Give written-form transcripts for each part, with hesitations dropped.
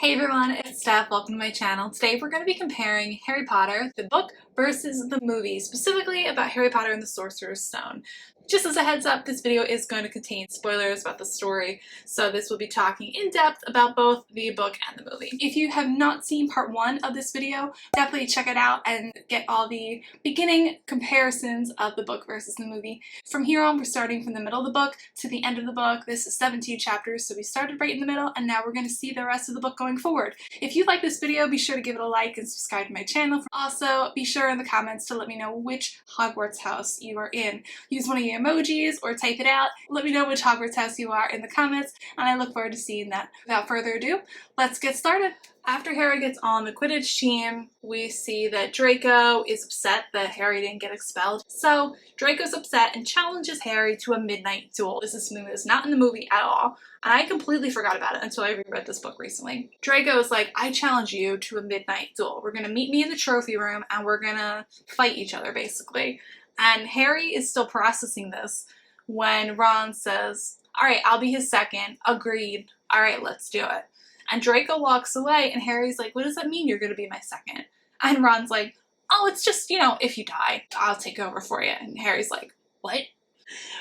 Hey everyone, it's Steph. Welcome to my channel. Today we're going to be comparing Harry Potter, the book, versus the movie, specifically about Harry Potter and the Sorcerer's Stone. Just as a heads up, this video is going to contain spoilers about the story, so this will be talking in depth about both the book and the movie. If you have not seen part 1 of this video, definitely check it out and get all the beginning comparisons of the book versus the movie. From here on, we're starting from the middle of the book to the end of the book. This is 17 chapters, so we started right in the middle, and now we're going to see the rest of the book going forward. If you like this video, be sure to give it a like and subscribe to my channel. Also, be sure in the comments to let me know which Hogwarts house you are in. Use one of your emojis or type it out. Let me know which Hogwarts house you are in the comments, and I look forward to seeing that. Without further ado, let's get started. After Harry gets on the Quidditch team, we see that Draco is upset that Harry didn't get expelled. So Draco's upset and challenges Harry to a midnight duel. This is not in the movie at all, and I completely forgot about it until I reread this book recently. Draco is like, I challenge you to a midnight duel. We're gonna meet me in the trophy room and we're gonna fight each other, basically. And Harry is still processing this when Ron says, all right, I'll be his second. Agreed. All right, let's do it. And Draco walks away, and Harry's like, what does that mean you're going to be my second? And Ron's like, oh, it's just, if you die, I'll take over for you. And Harry's like, what?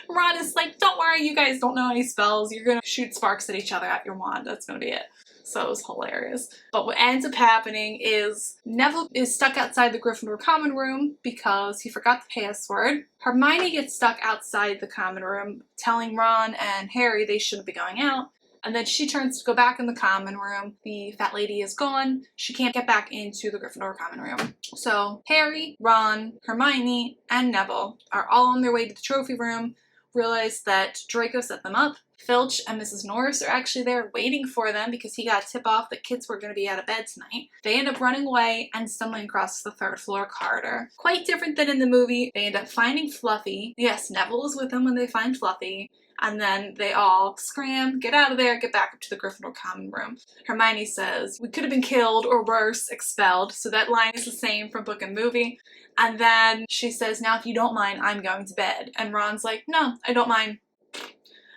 Ron is like, don't worry, you guys don't know any spells. You're going to shoot sparks at each other at your wand. That's going to be it. So it was hilarious. But what ends up happening is Neville is stuck outside the Gryffindor common room because he forgot the password. Hermione gets stuck outside the common room, telling Ron and Harry they shouldn't be going out. And then she turns to go back in the common room. The fat lady is gone. She can't get back into the Gryffindor common room. So Harry, Ron, Hermione, and Neville are all on their way to the trophy room, realize that Draco set them up. Filch and Mrs. Norris are actually there waiting for them because he got a tip-off that kids were going to be out of bed tonight. They end up running away and stumbling across the third floor corridor. Quite different than in the movie. They end up finding Fluffy. Yes, Neville is with them when they find Fluffy. And then they all scram, get out of there, get back up to the Gryffindor common room. Hermione says, we could have been killed or worse, expelled. So that line is the same from book and movie. And then she says, now if you don't mind, I'm going to bed. And Ron's like, no, I don't mind.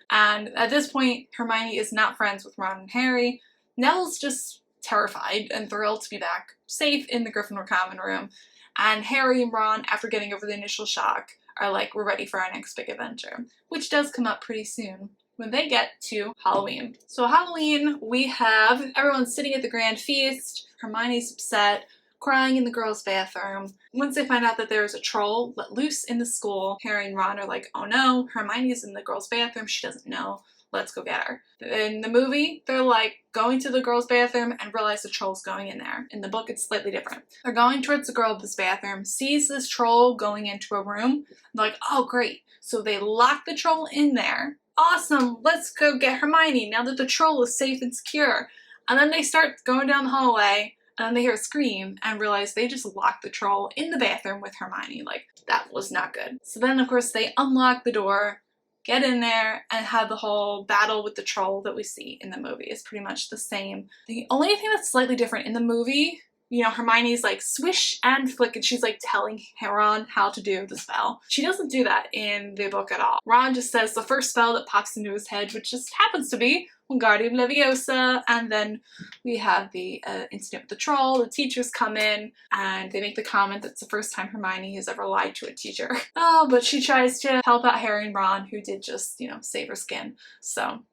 And at this point, Hermione is not friends with Ron and Harry. Neville's just terrified and thrilled to be back safe in the Gryffindor common room. And Harry and Ron, after getting over the initial shock, are like, we're ready for our next big adventure, which does come up pretty soon when they get to Halloween. So Halloween, we have everyone sitting at the grand feast. Hermione's upset, crying in the girls' bathroom. Once they find out that there's a troll let loose in the school, Harry and Ron are like, oh no, Hermione's in the girls' bathroom, she doesn't know. Let's go get her. In the movie, they're like going to the girls' bathroom and realize the troll's going in there. In the book, it's slightly different. They're going towards the girls' bathroom, sees this troll going into a room. They're like, oh great. So they lock the troll in there. Awesome, let's go get Hermione now that the troll is safe and secure. And then they start going down the hallway, and then they hear a scream and realize they just locked the troll in the bathroom with Hermione. Like, that was not good. So then, of course, they unlock the door, get in there, and have the whole battle with the troll that we see in the movie. Is pretty much the same. The only thing that's slightly different in the movie, Hermione's like swish and flick, and she's like telling Ron how to do the spell. She doesn't do that in the book at all. Ron just says the first spell that pops into his head, which just happens to be Wingardium Leviosa, and then we have the incident with the troll. The teachers come in, and they make the comment that's the first time Hermione has ever lied to a teacher. Oh, but she tries to help out Harry and Ron, who did just, save her skin. So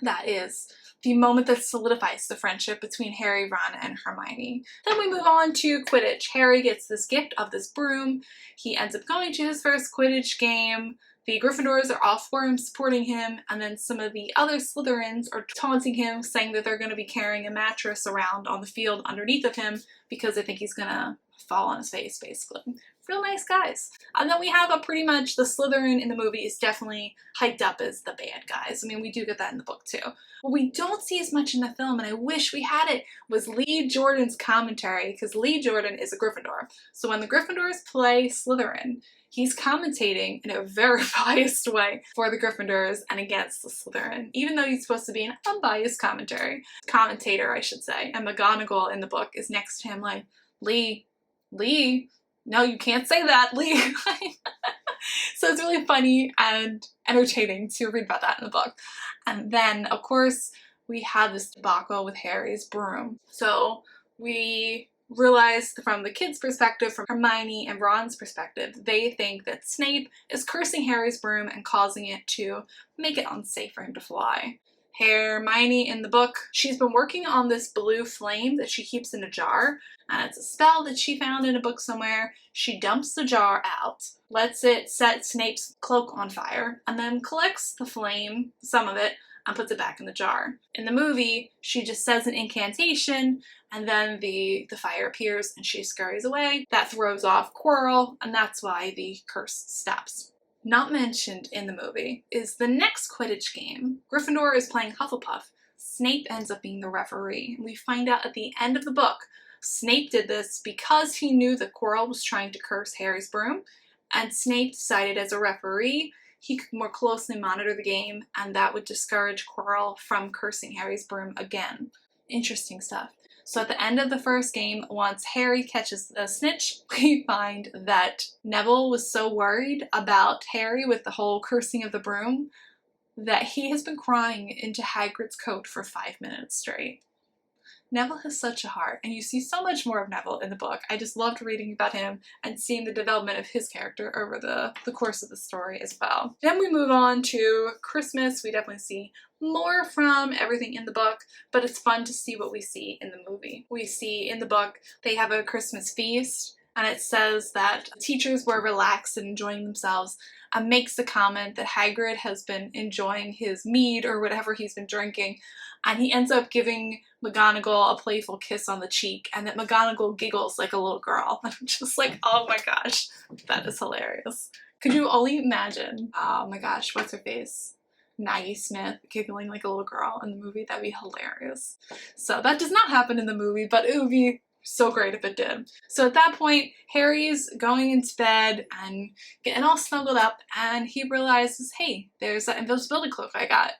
that is the moment that solidifies the friendship between Harry, Ron, and Hermione. Then we move on to Quidditch. Harry gets this gift of this broom. He ends up going to his first Quidditch game. The Gryffindors are all for him, supporting him, and then some of the other Slytherins are taunting him, saying that they're going to be carrying a mattress around on the field underneath of him because they think he's going to fall on his face, basically. Real nice guys. And then we have pretty much the Slytherin in the movie is definitely hyped up as the bad guys. I mean, we do get that in the book too. What we don't see as much in the film, and I wish we had it, was Lee Jordan's commentary, because Lee Jordan is a Gryffindor. So when the Gryffindors play Slytherin, he's commentating in a very biased way for the Gryffindors and against the Slytherin, even though he's supposed to be an unbiased commentator, I should say. And McGonagall in the book is next to him like, Lee, no, you can't say that, Lee. So it's really funny and entertaining to read about that in the book. And then, of course, we had this debacle with Harry's broom. So we realize from the kids' perspective, from Hermione and Ron's perspective, they think that Snape is cursing Harry's broom and causing it to make it unsafe for him to fly. Hermione in the book, she's been working on this blue flame that she keeps in a jar, and it's a spell that she found in a book somewhere. She dumps the jar out, lets it set Snape's cloak on fire, and then collects the flame, some of it, and puts it back in the jar. In the movie, she just says an incantation, and then the fire appears and she scurries away. That throws off Quirrell, and that's why the curse stops. Not mentioned in the movie is the next Quidditch game. Gryffindor is playing Hufflepuff. Snape ends up being the referee. We find out at the end of the book, Snape did this because he knew that Quirrell was trying to curse Harry's broom, and Snape decided as a referee he could more closely monitor the game, and that would discourage Quirrell from cursing Harry's broom again. Interesting stuff. So at the end of the first game, once Harry catches a snitch, we find that Neville was so worried about Harry with the whole cursing of the broom that he has been crying into Hagrid's coat for 5 minutes straight. Neville has such a heart, and you see so much more of Neville in the book. I just loved reading about him and seeing the development of his character over the course of the story as well. Then we move on to Christmas. We definitely see more from everything in the book, but it's fun to see what we see in the movie. We see in the book they have a Christmas feast, and it says that teachers were relaxed and enjoying themselves, and makes the comment that Hagrid has been enjoying his mead or whatever he's been drinking, and he ends up giving McGonagall a playful kiss on the cheek, and that McGonagall giggles like a little girl. I'm just like, oh my gosh, that is hilarious. Could you only imagine, oh my gosh, what's her face? Maggie Smith giggling like a little girl in the movie? That'd be hilarious. So that does not happen in the movie, but it would be so great if it did. So at that point, Harry's going into bed and getting all snuggled up, and he realizes, hey, there's that invisibility cloak I got.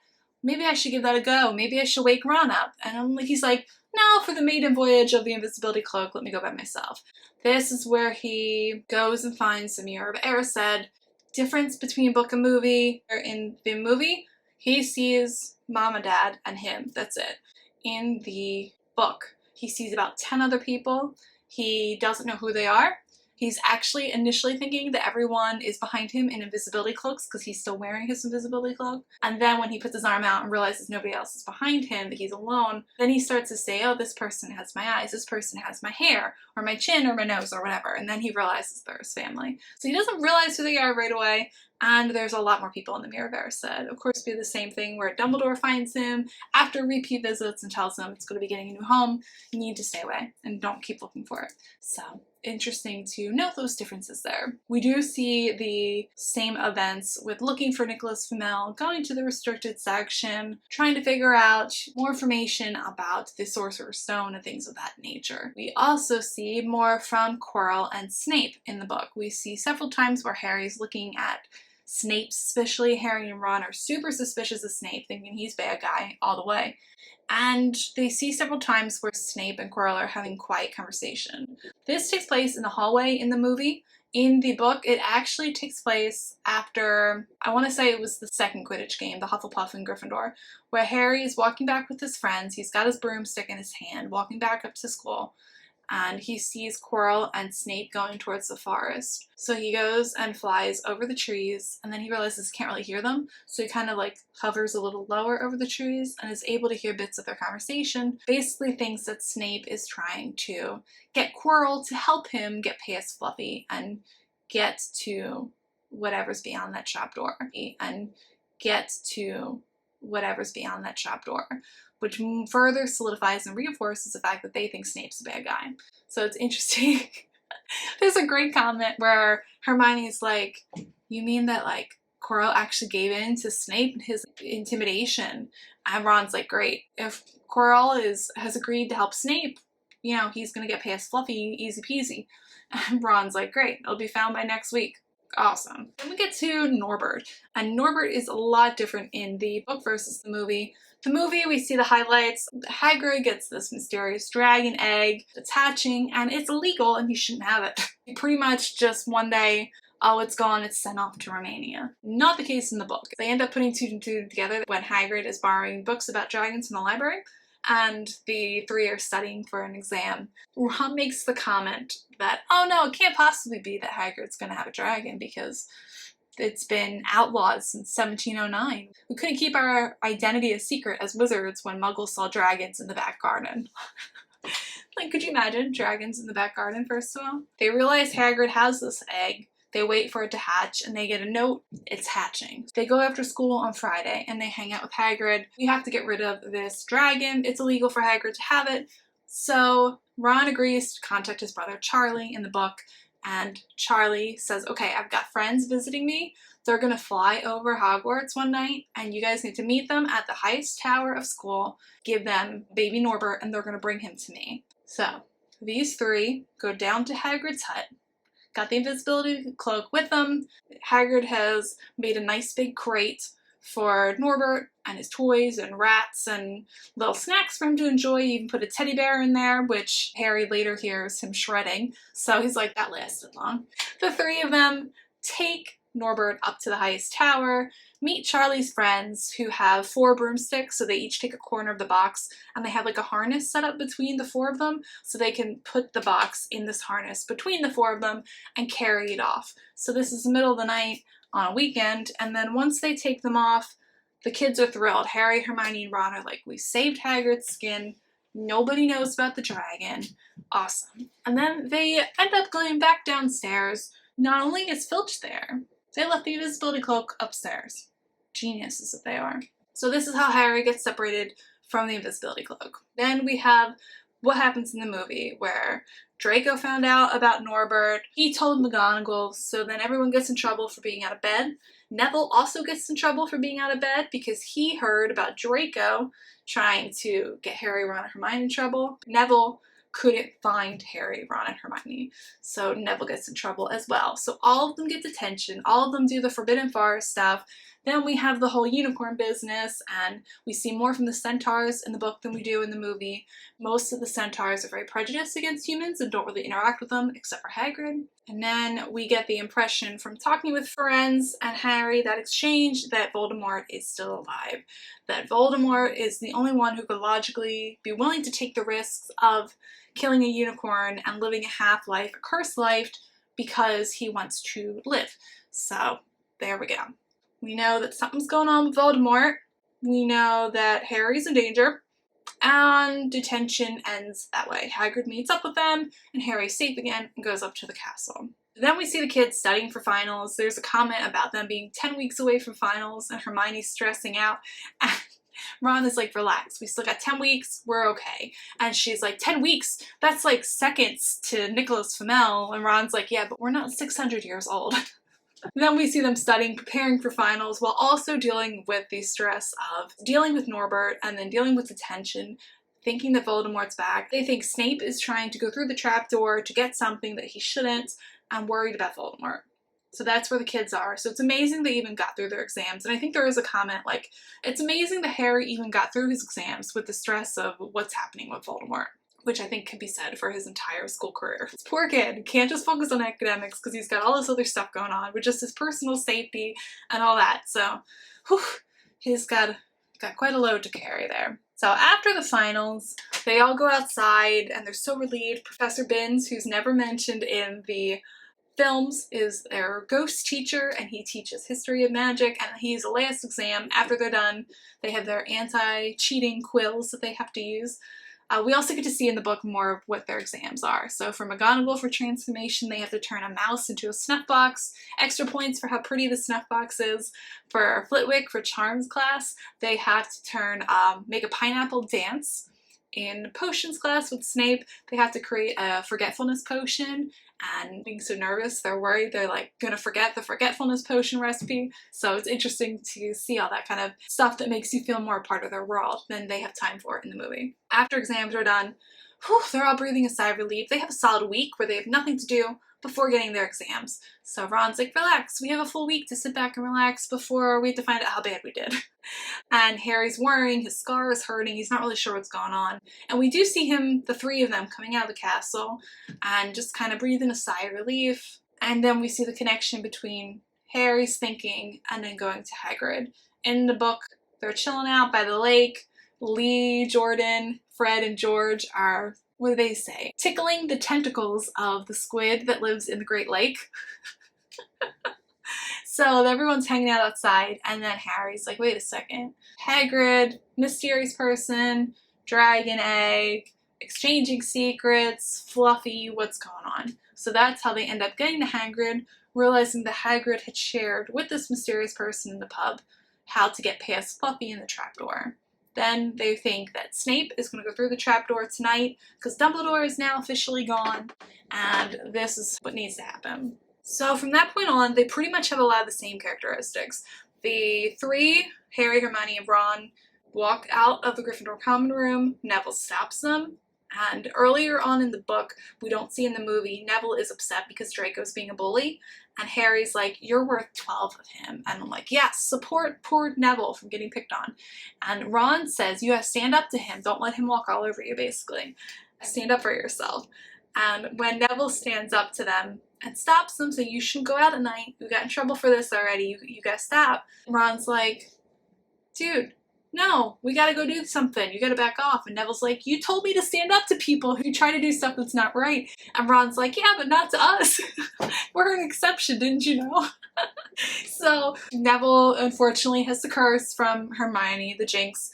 Maybe I should give that a go. Maybe I should wake Ron up. And he's like, no, for the maiden voyage of the invisibility cloak, let me go by myself. This is where he goes and finds the Mirror of Erised. Difference between book and movie. In the movie, he sees Mom and Dad and him. That's it. In the book, he sees about 10 other people. He doesn't know who they are. He's actually initially thinking that everyone is behind him in invisibility cloaks because he's still wearing his invisibility cloak. And then when he puts his arm out and realizes nobody else is behind him, that he's alone, then he starts to say, oh, this person has my eyes, this person has my hair, or my chin, or my nose, or whatever. And then he realizes they're his family. So he doesn't realize who they are right away. And there's a lot more people in the Mirror of Erised. Of course, be the same thing where Dumbledore finds him after repeat visits and tells him it's going to be getting a new home. You need to stay away and don't keep looking for it. So interesting to note those differences there. We do see the same events with looking for Nicholas Flamel, going to the restricted section, trying to figure out more information about the Sorcerer's Stone and things of that nature. We also see more from Quirrell and Snape in the book. We see several times where Harry's looking at Snape, especially Harry and Ron are super suspicious of Snape, thinking he's bad guy all the way. And they see several times where Snape and Quirrell are having quiet conversation. This takes place in the hallway in the movie. In the book, it actually takes place after, I want to say it was the second Quidditch game, the Hufflepuff and Gryffindor, where Harry is walking back with his friends. He's got his broomstick in his hand, walking back up to school. And he sees Quirrell and Snape going towards the forest. So he goes and flies over the trees, and then he realizes he can't really hear them, so he kind of like hovers a little lower over the trees and is able to hear bits of their conversation. Basically thinks that Snape is trying to get Quirrell to help him get past Fluffy and get to whatever's beyond that trapdoor. Which further solidifies and reinforces the fact that they think Snape's a bad guy. So it's interesting. There's a great comment where Hermione's like, you mean that like Quirrell actually gave in to Snape and his intimidation? And Ron's like, great. If Quirrell has agreed to help Snape, you know, he's gonna get past Fluffy, easy peasy. And Ron's like, great, it'll be found by next week. Awesome. Then we get to Norbert. And Norbert is a lot different in the book versus the movie. The movie, we see the highlights. Hagrid gets this mysterious dragon egg that's hatching, and it's illegal and he shouldn't have it. He pretty much just one day oh, it's gone, it's sent off to Romania. Not the case in the book. They end up putting two and two together when Hagrid is borrowing books about dragons from the library, and the three are studying for an exam. Ron makes the comment that, oh no, it can't possibly be that Hagrid's gonna have a dragon because it's been outlawed since 1709. We couldn't keep our identity a secret as wizards when muggles saw dragons in the back garden. Like, could you imagine dragons in the back garden, first of all? They realize Hagrid has this egg. They wait for it to hatch, and they get a note, it's hatching. They go after school on Friday, and they hang out with Hagrid. We have to get rid of this dragon. It's illegal for Hagrid to have it. So Ron agrees to contact his brother Charlie in the book, and Charlie says, okay, I've got friends visiting me. They're gonna fly over Hogwarts one night, and you guys need to meet them at the highest tower of school, give them baby Norbert, and they're gonna bring him to me. So these three go down to Hagrid's hut, got the invisibility cloak with them. Hagrid has made a nice big crate for Norbert and his toys and rats and little snacks for him to enjoy. He even put a teddy bear in there, which Harry later hears him shredding. So he's like, that lasted long. The three of them take Norbert up to the highest tower, meet Charlie's friends who have 4 broomsticks, so they each take a corner of the box, and they have like a harness set up between the 4 of them so they can put the box in this harness between the 4 of them and carry it off. So this is the middle of the night on a weekend, and then once they take them off, the kids are thrilled. Harry, Hermione, and Ron are like, we saved Hagrid's skin. Nobody knows about the dragon. Awesome. And then they end up going back downstairs. Not only is Filch there, they left the invisibility cloak upstairs. Geniuses that they are. So this is how Harry gets separated from the invisibility cloak. Then we have what happens in the movie where Draco found out about Norbert. He told McGonagall, so then everyone gets in trouble for being out of bed. Neville also gets in trouble for being out of bed because he heard about Draco trying to get Harry, Ron, and Hermione in trouble. Neville couldn't find Harry, Ron, and Hermione, so Neville gets in trouble as well. So all of them get detention, all of them do the Forbidden Forest stuff. Then we have the whole unicorn business, and we see more from the centaurs in the book than we do in the movie. Most of the centaurs are very prejudiced against humans and don't really interact with them, except for Hagrid. And then we get the impression from talking with friends and Harry, that exchange, that Voldemort is still alive. That Voldemort is the only one who could logically be willing to take the risks of killing a unicorn and living a half-life, a cursed life, because he wants to live. So there we go. We know that something's going on with Voldemort. We know that Harry's in danger. And detention ends that way. Hagrid meets up with them, and Harry's safe again and goes up to the castle. Then we see the kids studying for finals. There's a comment about them being 10 weeks away from finals, and Hermione's stressing out. And Ron is like, relax, we still got 10 weeks, we're okay. And she's like, 10 weeks? That's like seconds to Nicholas Flamel. And Ron's like, yeah, but we're not 600 years old. Then we see them studying, preparing for finals, while also dealing with the stress of dealing with Norbert and then dealing with detention, thinking that Voldemort's back. They think Snape is trying to go through the trapdoor to get something that he shouldn't, and worried about Voldemort. So that's where the kids are. So it's amazing they even got through their exams. And I think there is a comment like, it's amazing that Harry even got through his exams with the stress of what's happening with Voldemort, which I think can be said for his entire school career. This poor kid can't just focus on academics because he's got all this other stuff going on with just his personal safety and all that. So, whew, he's got quite a load to carry there. So after the finals, they all go outside and they're so relieved. Professor Binns, who's never mentioned in the films, is their ghost teacher, and he teaches history of magic, and he's the last exam. After they're done, they have their anti-cheating quills that they have to use. We also get to see in the book more of what their exams are. So for McGonagall, for transformation, they have to turn a mouse into a snuff box. Extra points for how pretty the snuff box is. For Flitwick, for charms class, they have to make a pineapple dance. In potions class with Snape, they have to create a forgetfulness potion, and being so nervous, they're worried they're like gonna forget the forgetfulness potion recipe. So it's interesting to see all that kind of stuff that makes you feel more a part of their world than they have time for in the movie. After exams are done, they're all breathing a sigh of relief. They have a solid week where they have nothing to do before getting their exams. So Ron's like, relax, we have a full week to sit back and relax before we have to find out how bad we did. And Harry's worrying, his scar is hurting, he's not really sure what's going on. And we do see him, the 3 of them, coming out of the castle and just kind of breathing a sigh of relief. And then we see the connection between Harry's thinking and then going to Hagrid. In the book, they're chilling out by the lake. Lee, Jordan, Fred, and George are, what do they say? Tickling the tentacles of the squid that lives in the Great Lake. So everyone's hanging out outside, and then Harry's like, wait a second. Hagrid, mysterious person, dragon egg, exchanging secrets, Fluffy, what's going on? So that's how they end up getting to Hagrid, realizing that Hagrid had shared with this mysterious person in the pub how to get past Fluffy in the trapdoor. Then they think that Snape is going to go through the trapdoor tonight because Dumbledore is now officially gone, and this is what needs to happen. So from that point on, they pretty much have a lot of the same characteristics. The three, Harry, Hermione, and Ron, walk out of the Gryffindor common room. Neville stops them. And earlier on in the book, we don't see in the movie, Neville is upset because Draco's being a bully. And Harry's like, you're worth 12 of him. And I'm like, yes, support poor Neville from getting picked on. And Ron says, you have to stand up to him. Don't let him walk all over you, basically. Stand up for yourself. And when Neville stands up to them and stops them, saying, you shouldn't go out at night. You got in trouble for this already. You gotta stop. Ron's like, dude, no, we gotta go do something. You gotta back off. And Neville's like, you told me to stand up to people who try to do stuff that's not right. And Ron's like, yeah, but not to us. We're an exception, didn't you know? So Neville, unfortunately, has the curse from Hermione, the Jinx.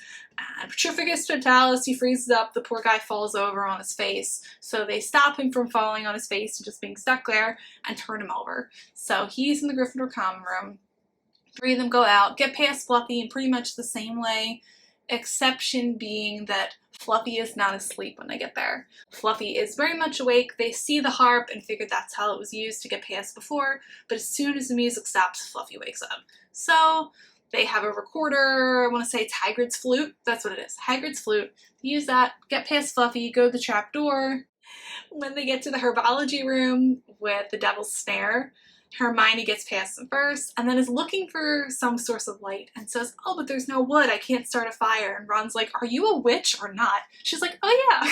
And Petrificus Totalis, he freezes up, the poor guy falls over on his face. So they stop him from falling on his face and just being stuck there and turn him over. So he's in the Gryffindor common room. Three of them go out, get past Fluffy in pretty much the same way, exception being that Fluffy is not asleep when they get there. Fluffy is very much awake. They see the harp and figure that's how it was used to get past before, but as soon as the music stops, Fluffy wakes up. So they have a recorder, I want to say it's Hagrid's flute. That's what it is, Hagrid's flute. They use that, get past Fluffy, go to the trap door. When they get to the herbology room with the Devil's Snare, Hermione gets past them first and then is looking for some source of light and says, oh, but there's no wood, I can't start a fire. And Ron's like, are you a witch or not? She's like, oh yeah.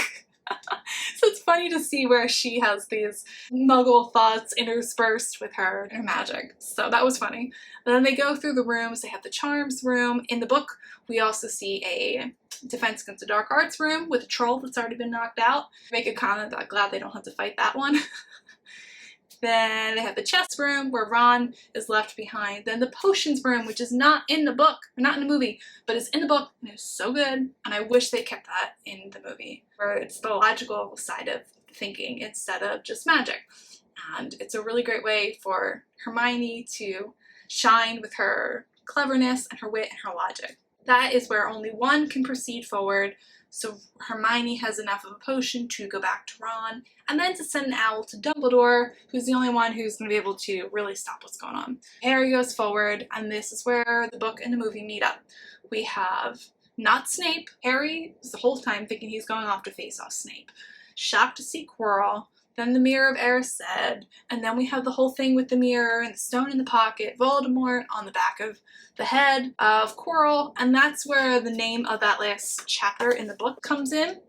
So it's funny to see where she has these muggle thoughts interspersed with her magic. So that was funny. But then they go through the rooms. They have the charms room. In the book, we also see a defense against the dark arts room with a troll that's already been knocked out. Make a comment that I'm glad they don't have to fight that one. Then they have the chess room where Ron is left behind. Then the potions room, which is not in the book, or not in the movie, but is in the book and it's so good. And I wish they kept that in the movie, where it's the logical side of thinking instead of just magic. And it's a really great way for Hermione to shine with her cleverness and her wit and her logic. That is where only one can proceed forward. So Hermione has enough of a potion to go back to Ron, and then to send an owl to Dumbledore, who's the only one who's going to be able to really stop what's going on. Harry goes forward, and this is where the book and the movie meet up. We have not Snape. Harry is the whole time thinking he's going off to face off Snape. Shocked to see Quirrell. Then the Mirror of Erised, and then we have the whole thing with the mirror and the stone in the pocket, Voldemort on the back of the head of Quirrell, and that's where the name of that last chapter in the book comes in,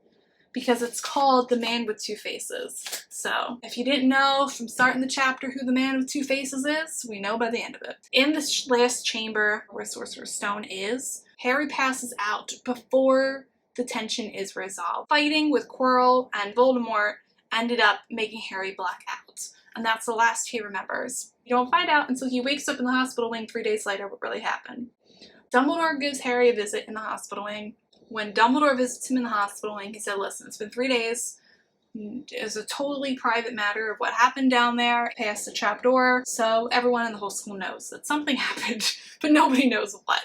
because it's called The Man with Two Faces. So if you didn't know from starting the chapter who the Man with Two Faces is, we know by the end of it. In this last chamber where Sorcerer's Stone is, Harry passes out before the tension is resolved. Fighting with Quirrell and Voldemort ended up making Harry black out. And that's the last he remembers. You don't find out until he wakes up in the hospital wing 3 days later what really happened. Dumbledore gives Harry a visit in the hospital wing. When Dumbledore visits him in the hospital wing, he said, listen, it's been 3 days. It's a totally private matter of what happened down there past the trapdoor, so everyone in the whole school knows that something happened, but nobody knows what.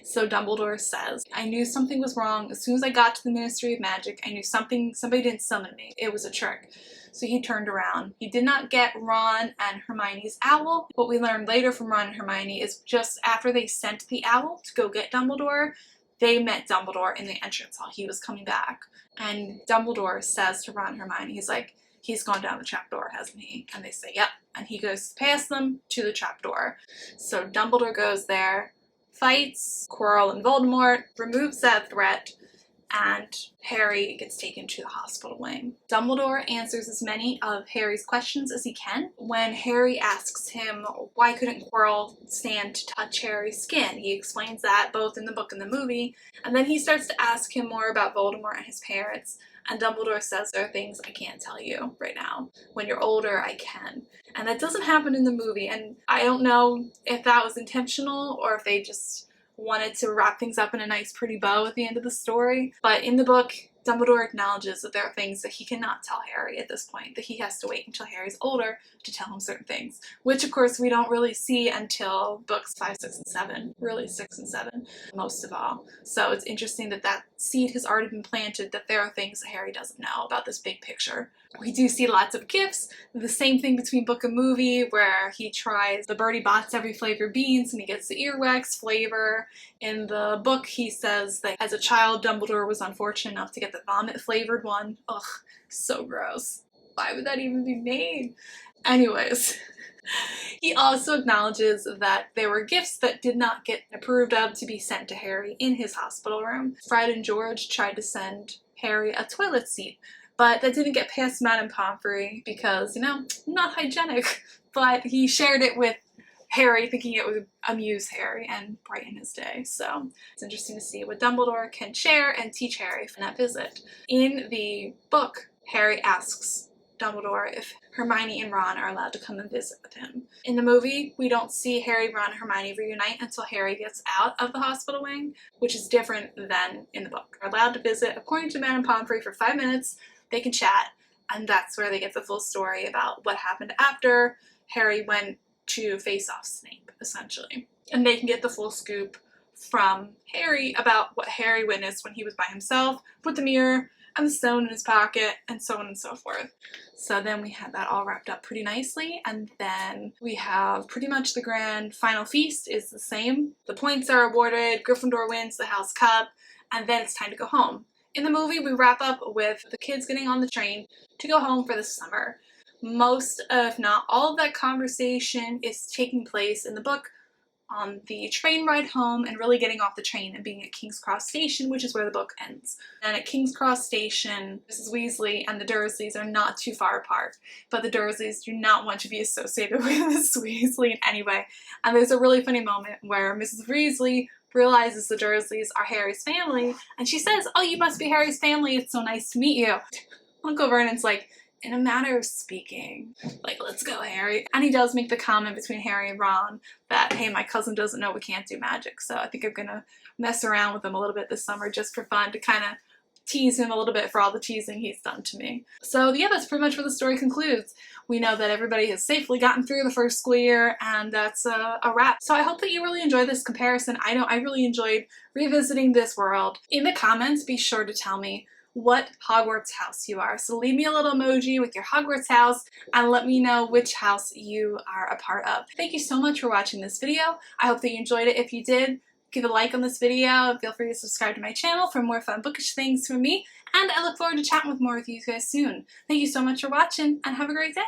So Dumbledore says, I knew something was wrong. As soon as I got to the Ministry of Magic, I knew somebody didn't summon me. It was a trick. So he turned around. He did not get Ron and Hermione's owl. What we learned later from Ron and Hermione is just after they sent the owl to go get Dumbledore, they met Dumbledore in the entrance hall. He was coming back. And Dumbledore says to Ron and Hermione, he's like, he's gone down the trapdoor, hasn't he? And they say, yep. And he goes past them to the trapdoor. So Dumbledore goes there, fights Quirrell and Voldemort, removes that threat. and Harry gets taken to the hospital wing. Dumbledore answers as many of Harry's questions as he can. When Harry asks him why couldn't Quirrell stand to touch Harry's skin, he explains that both in the book and the movie, and then he starts to ask him more about Voldemort and his parents, and Dumbledore says there are things I can't tell you right now. When you're older, I can. And that doesn't happen in the movie, and I don't know if that was intentional or if they just wanted to wrap things up in a nice pretty bow at the end of the story. But in the book, Dumbledore acknowledges that there are things that he cannot tell Harry at this point, that he has to wait until Harry's older to tell him certain things, which of course we don't really see until books 5, 6, and 7, really 6 and 7, most of all. So it's interesting that that seed has already been planted, that there are things that Harry doesn't know about this big picture. We do see lots of gifts, the same thing between book and movie, where he tries the Bertie Bott's every flavor beans and he gets the earwax flavor. In the book, he says that as a child, Dumbledore was unfortunate enough to get the vomit flavored one. Ugh, so gross. Why would that even be made? Anyways, he also acknowledges that there were gifts that did not get approved of to be sent to Harry in his hospital room. Fred and George tried to send Harry a toilet seat, but that didn't get past Madame Pomfrey because, you know, not hygienic. But he shared it with Harry, thinking it would amuse Harry and brighten his day. So it's interesting to see what Dumbledore can share and teach Harry from that visit. In the book, Harry asks Dumbledore if Hermione and Ron are allowed to come and visit with him. In the movie, we don't see Harry, Ron, and Hermione reunite until Harry gets out of the hospital wing, which is different than in the book. They're allowed to visit, according to Madame Pomfrey, for 5 minutes. They can chat, and that's where they get the full story about what happened after Harry went to face off Snape, essentially. And they can get the full scoop from Harry about what Harry witnessed when he was by himself with the mirror and the stone in his pocket, and so on and so forth. So then we have that all wrapped up pretty nicely, and then we have pretty much the grand final feast is the same. The points are awarded, Gryffindor wins the House Cup, and then it's time to go home. In the movie, we wrap up with the kids getting on the train to go home for the summer. Most, if not all of that conversation is taking place in the book on the train ride home and really getting off the train and being at King's Cross Station, which is where the book ends. And at King's Cross Station, Mrs. Weasley and the Dursleys are not too far apart, but the Dursleys do not want to be associated with Mrs. Weasley in any way. And there's a really funny moment where Mrs. Weasley realizes the Dursleys are Harry's family, and she says, "Oh, you must be Harry's family, it's so nice to meet you." Uncle Vernon's like, "In a manner of speaking, like, let's go, Harry." And he does make the comment between Harry and Ron that, hey, my cousin doesn't know we can't do magic, so I think I'm gonna mess around with him a little bit this summer just for fun, to kind of tease him a little bit for all the teasing he's done to me. So yeah, that's pretty much where the story concludes. We know that everybody has safely gotten through the first school year, and that's a wrap. So I hope that you really enjoyed this comparison. I know I really enjoyed revisiting this world. In the comments, be sure to tell me what Hogwarts house you are. So leave me a little emoji with your Hogwarts house and let me know which house you are a part of. Thank you so much for watching this video. I hope that you enjoyed it. If you did, give a like on this video. Feel free to subscribe to my channel for more fun bookish things from me. And I look forward to chatting with more of you guys soon. Thank you so much for watching and have a great day.